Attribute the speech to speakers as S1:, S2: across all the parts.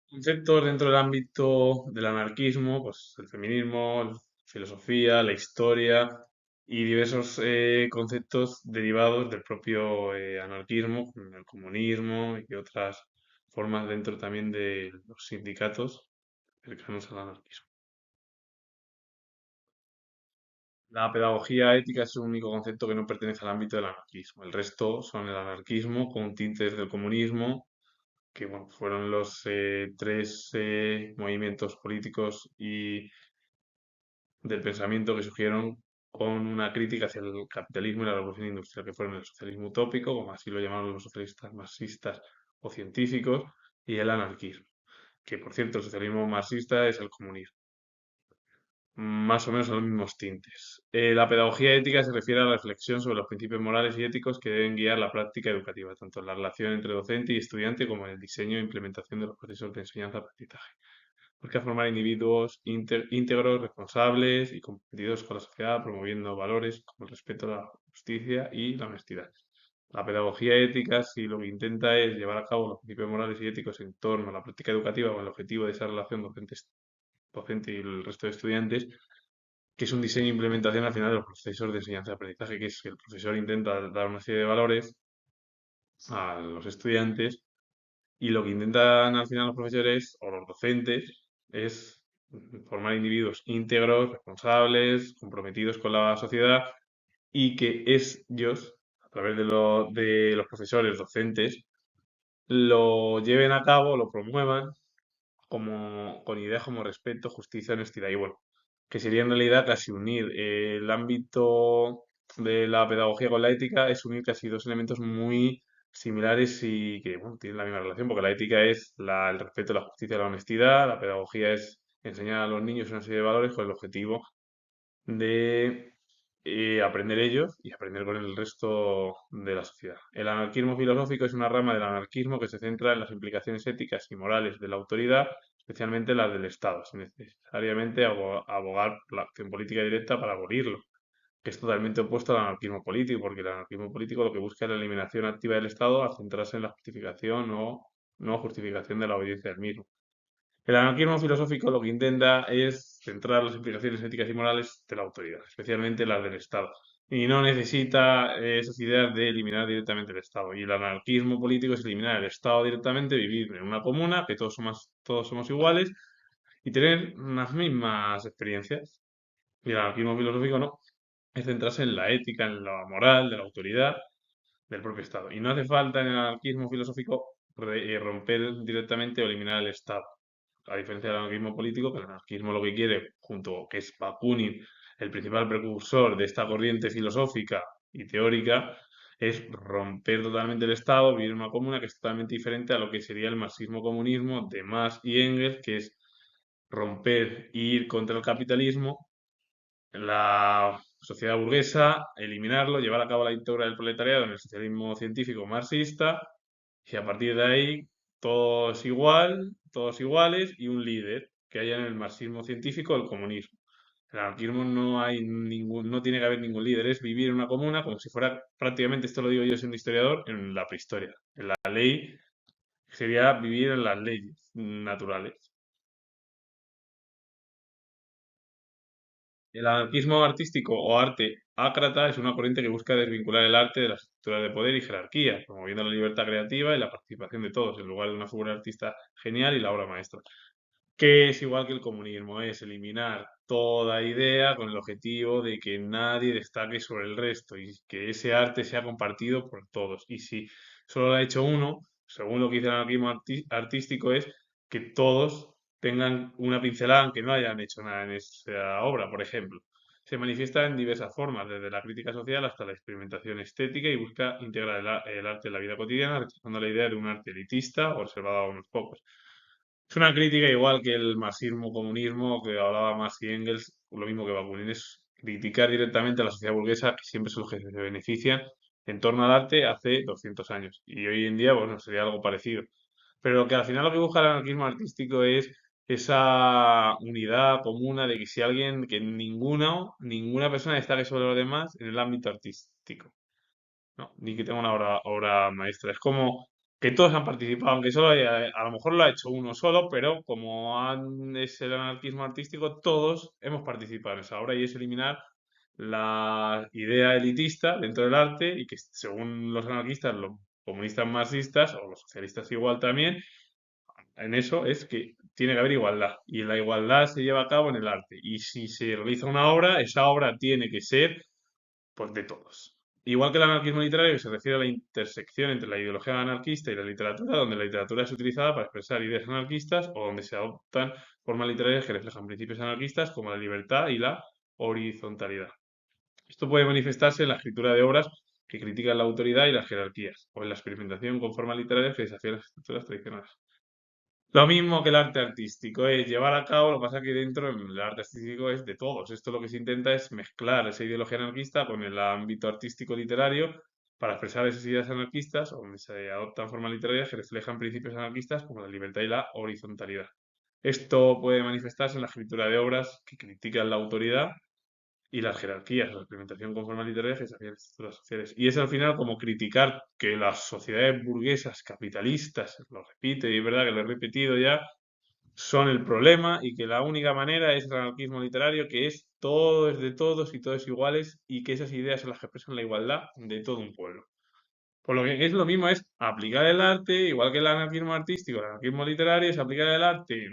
S1: Conceptos dentro del ámbito del anarquismo, pues el feminismo, la filosofía, la historia y diversos conceptos derivados del propio anarquismo, como el comunismo y otras formas dentro también de los sindicatos cercanos al anarquismo. La pedagogía ética es el único concepto que no pertenece al ámbito del anarquismo. El resto son el anarquismo con tintes del comunismo, que bueno, fueron los tres movimientos políticos y del pensamiento que surgieron con una crítica hacia el capitalismo y la revolución industrial, que fueron el socialismo utópico, como así lo llamaron los socialistas marxistas o científicos, y el anarquismo, que por cierto el socialismo marxista es el comunismo. Más o menos son los mismos tintes. La pedagogía ética se refiere a la reflexión sobre los principios morales y éticos que deben guiar la práctica educativa, tanto en la relación entre docente y estudiante como en el diseño e implementación de los procesos de enseñanza-aprendizaje. Busca formar individuos íntegros, responsables y comprometidos con la sociedad, promoviendo valores como el respeto, la justicia y la honestidad. La pedagogía ética, si lo que intenta es llevar a cabo los principios morales y éticos en torno a la práctica educativa con el objetivo de esa relación docente y el resto de estudiantes, que es un diseño e implementación al final de los procesos de enseñanza y aprendizaje, que es que el profesor intenta dar una serie de valores a los estudiantes y lo que intentan al final los profesores o los docentes es formar individuos íntegros, responsables, comprometidos con la sociedad y que ellos, a través de los profesores docentes, lo lleven a cabo, lo promuevan como, con ideas como respeto, justicia, honestidad y bueno, que sería en realidad casi unir el ámbito de la pedagogía con la ética, es unir casi dos elementos muy similares y que bueno, tienen la misma relación, porque la ética es el respeto, la justicia, la honestidad, la pedagogía es enseñar a los niños una serie de valores con el objetivo de aprender ellos y aprender con el resto de la sociedad. El anarquismo filosófico es una rama del anarquismo que se centra en las implicaciones éticas y morales de la autoridad, especialmente las del Estado, sin necesariamente abogar por la acción política directa para abolirlo, que es totalmente opuesto al anarquismo político, porque el anarquismo político lo que busca es la eliminación activa del Estado al centrarse en la justificación o no justificación de la obediencia del mismo. El anarquismo filosófico lo que intenta es centrar las implicaciones éticas y morales de la autoridad, especialmente las del Estado. Y no necesita esas ideas de eliminar directamente el Estado. Y el anarquismo político es eliminar el Estado directamente, vivir en una comuna, que todos somos iguales y tener las mismas experiencias. Y el anarquismo filosófico no, es centrarse en la ética, en la moral, de la autoridad del propio Estado. Y no hace falta en el anarquismo filosófico romper directamente o eliminar el Estado. A diferencia del anarquismo político, que el anarquismo lo que quiere, junto que es Bakunin, el principal precursor de esta corriente filosófica y teórica, es romper totalmente el Estado, vivir en una comuna que es totalmente diferente a lo que sería el marxismo-comunismo de Marx y Engels, que es romper e ir contra el capitalismo, la sociedad burguesa, eliminarlo, llevar a cabo la dictadura del proletariado en el socialismo científico marxista, y a partir de ahí todos igual, todos iguales y un líder que haya en el marxismo científico o el comunismo. El anarquismo no hay ningún, no tiene que haber ningún líder, es vivir en una comuna como si fuera prácticamente, esto lo digo yo siendo historiador, en la prehistoria. En la ley sería vivir en las leyes naturales. El anarquismo artístico o arte ácrata es una corriente que busca desvincular el arte de las estructuras de poder y jerarquía, promoviendo la libertad creativa y la participación de todos, en lugar de una figura artista genial y la obra maestra. Que es igual que el comunismo, es eliminar toda idea con el objetivo de que nadie destaque sobre el resto y que ese arte sea compartido por todos. Y si solo lo ha hecho uno, según lo que dice el anarquismo artístico, es que todos tengan una pincelada aunque no hayan hecho nada en esa obra, por ejemplo. Se manifiesta en diversas formas, desde la crítica social hasta la experimentación estética y busca integrar el arte en la vida cotidiana, rechazando la idea de un arte elitista o reservado a unos pocos. Es una crítica igual que el marxismo-comunismo que hablaba Marx y Engels, lo mismo que Bakunin, es criticar directamente a la sociedad burguesa, que siempre son los que se benefician en torno al arte hace 200 años. Y hoy en día, bueno, sería algo parecido. Pero lo que al final lo que busca el anarquismo artístico es esa unidad comuna de que si alguien, que ninguna persona destaque sobre los demás en el ámbito artístico, ¿no? Ni que tenga una obra maestra. Es como que todos han participado, aunque solo a lo mejor lo ha hecho uno solo, pero como es el anarquismo artístico, todos hemos participado en esa obra y es eliminar la idea elitista dentro del arte y que según los anarquistas, los comunistas marxistas o los socialistas igual también, en eso es que tiene que haber igualdad y la igualdad se lleva a cabo en el arte y si se realiza una obra, esa obra tiene que ser pues de todos. Igual que el anarquismo literario, que se refiere a la intersección entre la ideología anarquista y la literatura, donde la literatura es utilizada para expresar ideas anarquistas o donde se adoptan formas literarias que reflejan principios anarquistas como la libertad y la horizontalidad. Esto puede manifestarse en la escritura de obras que critican la autoridad y las jerarquías, o en la experimentación con formas literarias que desafían las estructuras tradicionales. Lo mismo que el arte artístico es llevar a cabo, lo que pasa que dentro el arte artístico es de todos. Esto lo que se intenta es mezclar esa ideología anarquista con el ámbito artístico literario para expresar esas ideas anarquistas, donde se adoptan formas literarias que reflejan principios anarquistas como la libertad y la horizontalidad. Esto puede manifestarse en la escritura de obras que critican la autoridad y las jerarquías, la experimentación con formas literarias que desafían las estructuras sociales. Y es al final como criticar que las sociedades burguesas capitalistas, lo repite y es verdad que lo he repetido ya, son el problema y que la única manera es el anarquismo literario, que es todo es de todos y todos iguales y que esas ideas son las que expresan la igualdad de todo un pueblo. Por lo que es lo mismo, es aplicar el arte, igual que el anarquismo artístico, el anarquismo literario, es aplicar el arte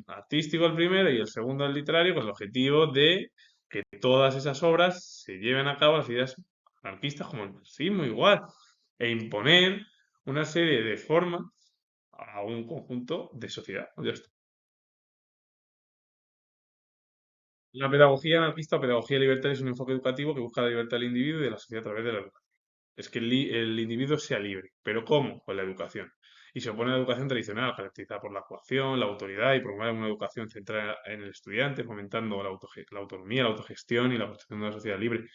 S1: artístico el primero y el segundo el literario, con el objetivo de que todas esas obras se lleven a cabo las ideas anarquistas como el marxismo igual, e imponer una serie de formas a un conjunto de sociedad. Ya está. La pedagogía anarquista o pedagogía libertaria es un enfoque educativo que busca la libertad del individuo y de la sociedad a través de la educación. Es que el individuo sea libre. ¿Pero cómo? Con la educación. Y se opone a la educación tradicional, caracterizada por la coacción, la autoridad y promueve una educación centrada en el estudiante, fomentando la autonomía, la autogestión y la construcción de una sociedad libre.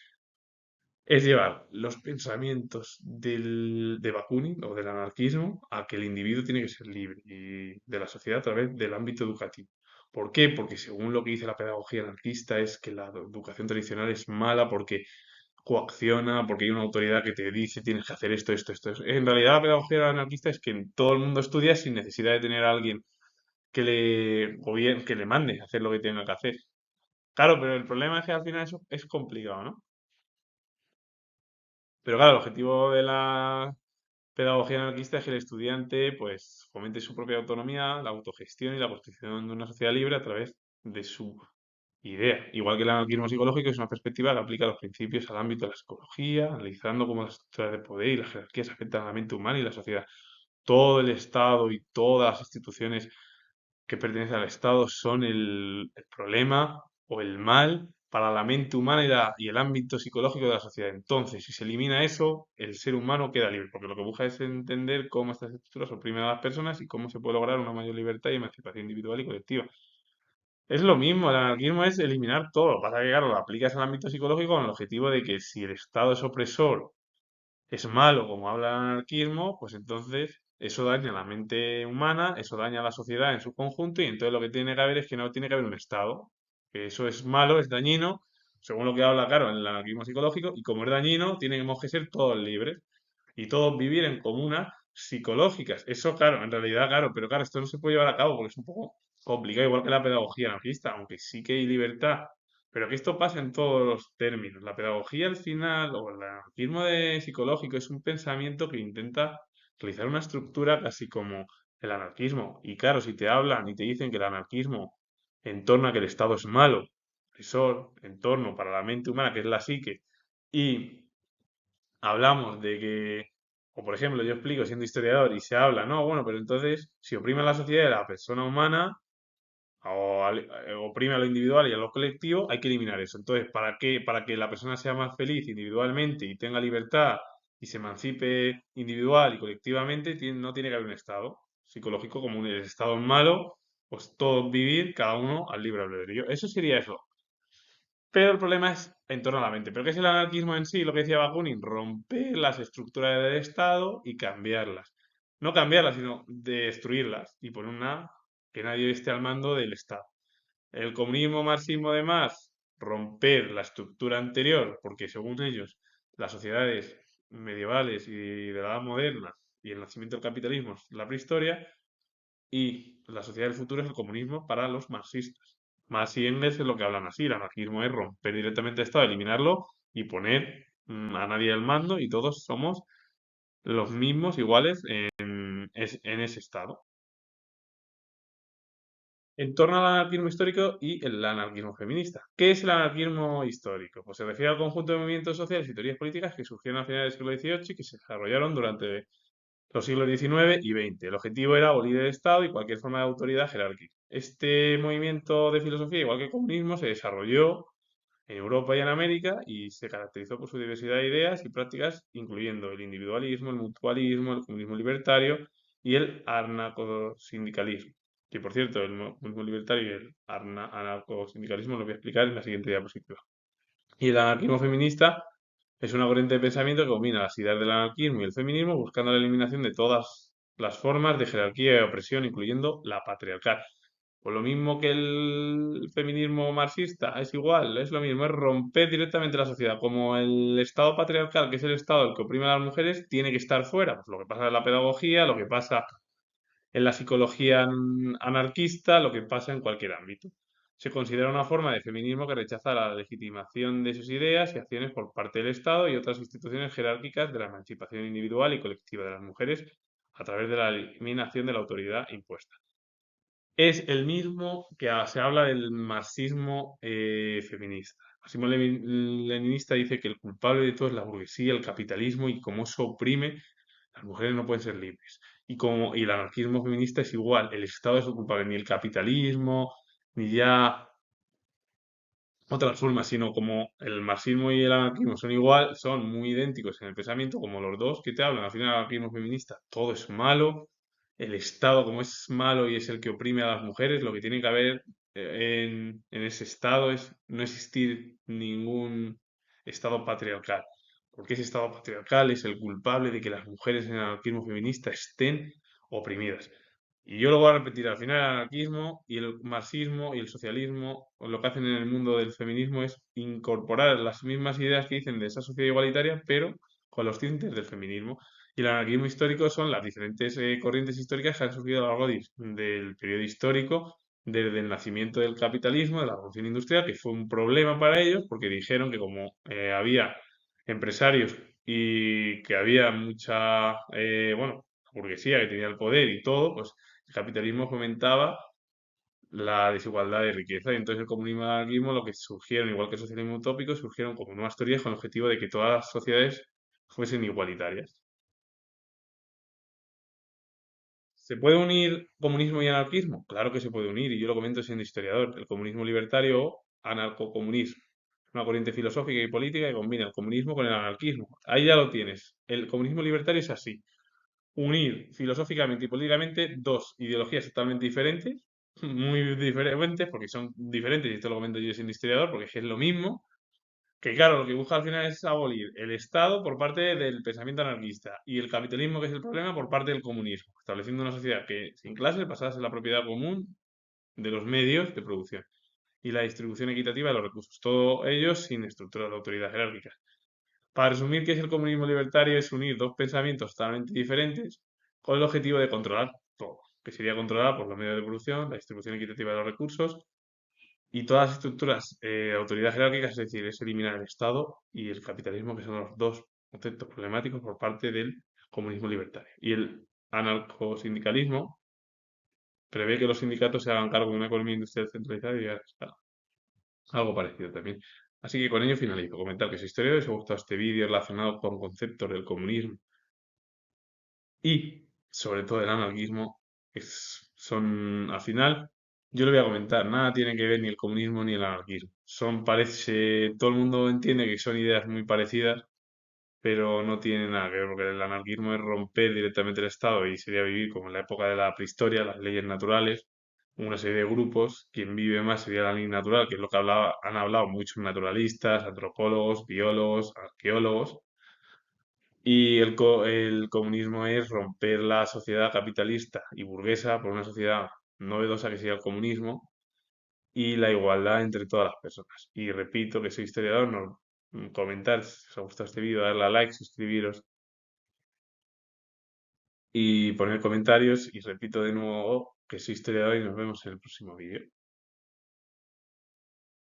S1: Es llevar los pensamientos de Bakunin o del anarquismo a que el individuo tiene que ser libre y de la sociedad a través del ámbito educativo. ¿Por qué? Porque según lo que dice la pedagogía anarquista es que la educación tradicional es mala porque coacciona, porque hay una autoridad que te dice tienes que hacer esto, esto, esto. En realidad la pedagogía anarquista es que todo el mundo estudia sin necesidad de tener a alguien que le mande a hacer lo que tenga que hacer. Claro, pero el problema es que al final eso es complicado, ¿no? Pero claro, el objetivo de la pedagogía anarquista es que el estudiante pues fomente su propia autonomía, la autogestión y la construcción de una sociedad libre a través de su idea. Igual que el anarquismo psicológico es una perspectiva que aplica los principios al ámbito de la psicología, analizando cómo las estructuras de poder y las jerarquías afectan a la mente humana y la sociedad. Todo el Estado y todas las instituciones que pertenecen al Estado son el problema o el mal para la mente humana y el ámbito psicológico de la sociedad. Entonces, si se elimina eso, el ser humano queda libre, porque lo que busca es entender cómo estas estructuras oprimen a las personas y cómo se puede lograr una mayor libertad y emancipación individual y colectiva. Es lo mismo, el anarquismo es eliminar todo. Lo que pasa es que, claro, lo aplicas al ámbito psicológico con el objetivo de que si el Estado es opresor, es malo, como habla el anarquismo, pues entonces eso daña la mente humana, eso daña a la sociedad en su conjunto y entonces lo que tiene que haber es que no tiene que haber un Estado. Que eso es malo, es dañino, según lo que habla, claro, en el anarquismo psicológico, y como es dañino, tenemos que ser todos libres y todos vivir en comunas psicológicas. Eso, claro, en realidad, claro, pero claro, esto no se puede llevar a cabo porque es un poco complicado, igual que la pedagogía anarquista, aunque sí que hay libertad, pero que esto pasa en todos los términos. La pedagogía al final, o el anarquismo psicológico, es un pensamiento que intenta realizar una estructura casi como el anarquismo. Y claro, si te hablan y te dicen que el anarquismo en torno a que el Estado es malo, opresor, en torno para la mente humana, que es la psique, y hablamos de que, o por ejemplo, yo explico siendo historiador y se habla, no, bueno, pero entonces, si oprime a la sociedad y a la persona humana, oprime a lo individual y a lo colectivo, hay que eliminar eso. Entonces, ¿para qué? Para que la persona sea más feliz individualmente y tenga libertad y se emancipe individual y colectivamente, no tiene que haber un Estado psicológico como el Estado es malo, pues todos vivir, cada uno al libre albedrío. Eso sería eso. Pero el problema es en torno a la mente. ¿Pero qué es el anarquismo en sí? Lo que decía Bakunin, romper las estructuras del Estado y cambiarlas. No cambiarlas, sino destruirlas y poner una que nadie esté al mando del Estado. El comunismo, marxismo, demás, romper la estructura anterior, porque según ellos, las sociedades medievales y de la edad moderna y el nacimiento del capitalismo es la prehistoria, y la sociedad del futuro es el comunismo para los marxistas. Marx y Engels es lo que hablan así, el anarquismo es romper directamente el Estado, eliminarlo y poner a nadie al mando y todos somos los mismos, iguales en ese Estado. En torno al anarquismo histórico y el anarquismo feminista. ¿Qué es el anarquismo histórico? Pues se refiere al conjunto de movimientos sociales y teorías políticas que surgieron a finales del siglo XVIII y que se desarrollaron durante los siglos XIX y XX. El objetivo era abolir el Estado y cualquier forma de autoridad jerárquica. Este movimiento de filosofía, igual que el comunismo, se desarrolló en Europa y en América y se caracterizó por su diversidad de ideas y prácticas, incluyendo el individualismo, el mutualismo, el comunismo libertario y el anarcosindicalismo. Que por cierto, el comunismo libertario y el anarcosindicalismo lo voy a explicar en la siguiente diapositiva. Y el anarquismo feminista es una corriente de pensamiento que combina las ideas del anarquismo y el feminismo, buscando la eliminación de todas las formas de jerarquía y opresión, incluyendo la patriarcal. Pues lo mismo que el feminismo marxista, es igual, es lo mismo, es romper directamente la sociedad. Como el Estado patriarcal, que es el Estado el que oprime a las mujeres, tiene que estar fuera. Pues lo que pasa en la pedagogía, lo que pasa en la psicología anarquista, lo que pasa en cualquier ámbito. Se considera una forma de feminismo que rechaza la legitimación de sus ideas y acciones por parte del Estado y otras instituciones jerárquicas de la emancipación individual y colectiva de las mujeres a través de la eliminación de la autoridad impuesta. Es el mismo que se habla del marxismo feminista. El marxismo leninista dice que el culpable de todo es la burguesía, el capitalismo y como eso oprime, las mujeres no pueden ser libres. Y el anarquismo feminista es igual, el Estado es el culpable, ni el capitalismo, ni ya otras formas, sino como el marxismo y el anarquismo son igual, son muy idénticos en el pensamiento, como los dos que te hablan, al final el anarquismo feminista, todo es malo, el Estado como es malo y es el que oprime a las mujeres, lo que tiene que haber en ese Estado es no existir ningún Estado patriarcal, porque ese Estado patriarcal es el culpable de que las mujeres en el anarquismo feminista estén oprimidas. Y yo lo voy a repetir, al final el anarquismo y el marxismo y el socialismo, o lo que hacen en el mundo del feminismo es incorporar las mismas ideas que dicen de esa sociedad igualitaria, pero con los tintes del feminismo. Y el anarquismo histórico son las diferentes corrientes históricas que han surgido a lo largo del periodo histórico, desde el nacimiento del capitalismo, de la revolución industrial, que fue un problema para ellos, porque dijeron que como había empresarios y que había mucha, bueno, burguesía que tenía el poder y todo, pues el capitalismo fomentaba la desigualdad de riqueza y entonces el comunismo y el anarquismo lo que surgieron, igual que el socialismo utópico, surgieron como nuevas teorías con el objetivo de que todas las sociedades fuesen igualitarias. ¿Se puede unir comunismo y anarquismo? Claro que se puede unir y yo lo comento siendo historiador. El comunismo libertario o anarcocomunismo. Una corriente filosófica y política que combina el comunismo con el anarquismo. Ahí ya lo tienes. El comunismo libertario es así. Unir filosóficamente y políticamente dos ideologías totalmente diferentes, muy diferentes, porque son diferentes, y esto lo comento yo siendo historiador, porque es lo mismo, que claro, lo que busca al final es abolir el Estado por parte del pensamiento anarquista y el capitalismo, que es el problema, por parte del comunismo, estableciendo una sociedad que sin clases basada en la propiedad común de los medios de producción y la distribución equitativa de los recursos, todo ello sin estructuras de autoridad jerárquicas. Para resumir, ¿qué es el comunismo libertario? Es unir dos pensamientos totalmente diferentes con el objetivo de controlar todo, que sería controlar por los medios de producción, la distribución equitativa de los recursos y todas las estructuras de autoridad jerárquica, es decir, es eliminar el Estado y el capitalismo, que son los dos conceptos problemáticos por parte del comunismo libertario. Y el anarcosindicalismo prevé que los sindicatos se hagan cargo de una economía industrial centralizada y llegar a escala. Algo parecido también. Así que con ello finalizo. Comentar que si historia os ha gustado este vídeo relacionado con conceptos del comunismo y sobre todo el anarquismo, son al final, yo lo voy a comentar, nada tiene que ver ni el comunismo ni el anarquismo. Parece, todo el mundo entiende que son ideas muy parecidas, pero no tienen nada que ver, porque el anarquismo es romper directamente el Estado y sería vivir como en la época de la prehistoria, las leyes naturales, una serie de grupos, quien vive más sería la ley natural, que es lo que han hablado muchos naturalistas, antropólogos, biólogos, arqueólogos, y el comunismo es romper la sociedad capitalista y burguesa por una sociedad novedosa que sería el comunismo y la igualdad entre todas las personas. Y repito que soy historiador, no, comentar si os ha gustado este vídeo, darle a like, suscribiros y poner comentarios y repito de nuevo que soy historiador y nos vemos en el próximo vídeo.